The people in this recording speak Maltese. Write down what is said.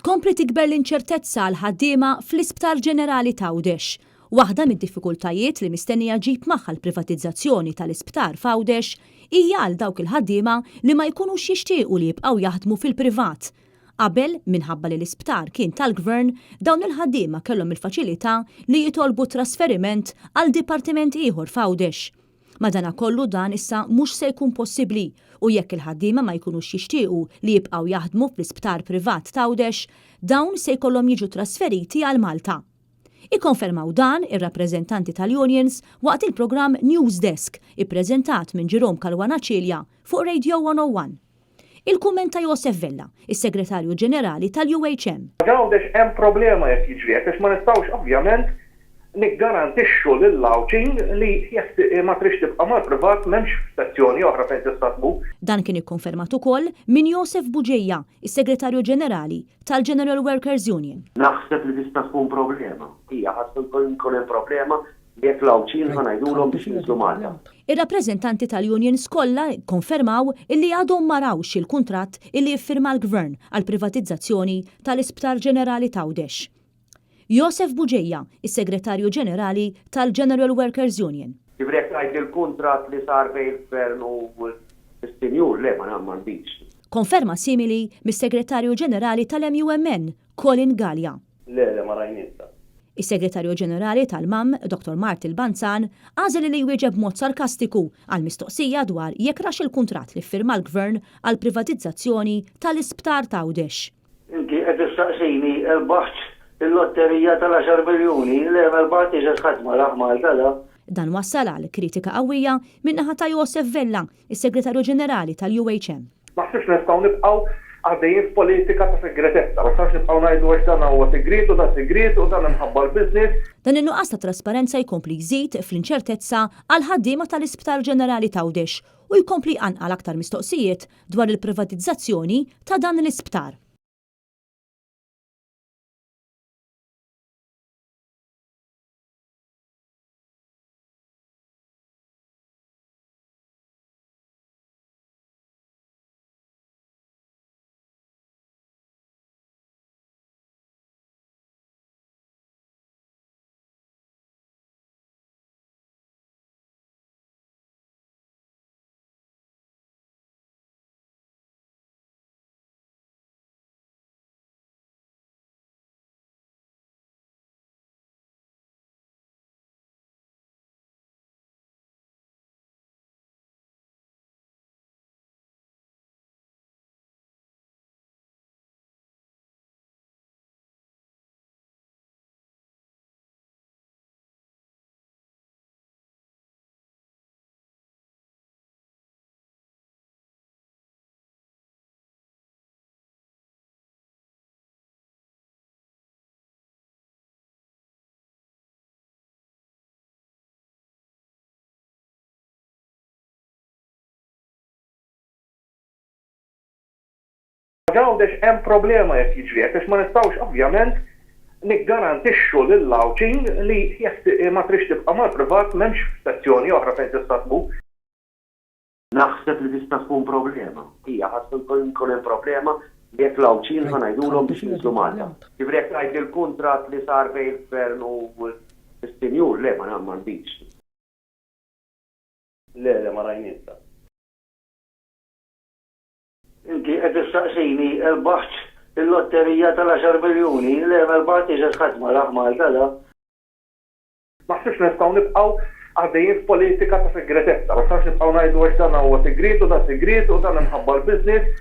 Tkompli tikber l-inċertezza għal ħaddiema fl-Isptar Ġenerali Għawdex. Waħda mid-diffikultajiet li mistennija ġib magħha l-privatizzazzjoni tal-isptar f'Għawdex hija għal dawk il-ħaddiema li ma jkunux jixtiequ li jibqgħu jaħdmu fil-privat. Qabel, minħabba li l-isptar kien tal-Gvern, dawn il-ħaddiema kellhom il-faċilità li jitolbu trasferiment għal dipartiment ieħor f'Għawdex. Madankollu dan issa mhux se jkun possibbli u jekk il-ħaddiema ma jkunux jixtiequ li jibqgħu jaħdmu fl-isptar privat Għawdex, dawn se jkollhom jiġu trasferiti għal Malta. Ikkonfermaw dan ir-rappreżentanti tal-Unions waqt il-programm News Desk ippreżentat minn Ġerom Kalwanaċilja fuq Radio 101. Il-kummenta Josef Vella, is-Segretarju Ġenerali tal-UHM. Għawdex hemm problema jekk jiġri għax ma nistgħux ovvjament niggarantixxu lil-lawċin li jekk ma trix tibqa' mal-privat m'hemmx stazzjoni oħra fejn tista' tmur. Dan kien ikkonfermat ukoll minn Josef Buġejja, is-Segretarju Ġenerali tal-General Workers Union. Naħseb li tista' tkun problema. Hija ħadd tkun hemm problema jekk lawċin ma ngħidulhom biex jinżlu Malta. Ir-rappreżentanti tal-Unions kollha konfermaw illi għadhom ma rawx il-kuntratt illi jiffirma l-Gvern għall privatizzazzjoni tal-Isptar Ġenerali Għawdex. Josef Buġejja, is-Segretarju Ġenerali tal-General Workers Union. Jibrek ngħid il-kuntratt li sar bejn il-Gvern u l-Istinjur le ma m'għandix. Konferma simili mis-Segretarju Ġenerali tal-MUMN, Colin Gallia. Le ma rajnissa. Is-Segretarju Ġenerali tal-MAM, Dr. Martil Banzan, għażel li jwieġeb mod sarkastiku għal mistoqsija dwar jekk rax il-kuntratt li firma l-Gvern għal privatizzazzjoni tal-Isptar Għawdex. Inti qed tistaqsini l-baħġ il-lotterija tal-10 miljuni l-ewwel iġa ħadma l-aħmal kada. Dan wassal għal kritika qawwija min-naħa ta' Josef Vella, is-Segretarju Ġenerali tal-UHM. Ma ħsibx nistgħu nibqgħu għaddejjin f'politika ta' segretezza, ma sarx nibqgħu ngħidu għax dan huwa segret u dan segret u dan imħabba l-business. Dan in-nuqqas ta' trasparenza jkompli jżid fl-inċertezza għal ħaddiema tal-Isptar Ġenerali Għawdex u jkompli anqal aktar mistoqsijiet dwar il-privatizzazzjoni ta' dan l-isptar. Għawdex hemm problema jekk jiġri għax ma nistgħux ovvjament niggarantixxu lil-lawċin li jekk ma trix tibqa' mal-privat m'hemmx stazzjoni oħra fejn tista' tmur. Naħseb li tista' tkun problema. Hija ħadd tkun hemm problema jekk lawċin ma ngħidulhom biex jinżlu Malta. Jibrek ngħid il-kuntratt li sar bejn il-Gvern u l-Istinjur le ma m'għandix. Le ma rajnissa. Inti qed tistaqsini l-baħġ il-lotterija tal-10 miljuni l-ewwel iġa ħadma l-aħmal kada. Ma ħsibx nistgħu nibqgħu għaddejjin f'politika ta' segretezza, ma sarx nibqgħu ngħidu għax dan huwa segret u dan segret u dan imħabba l-business.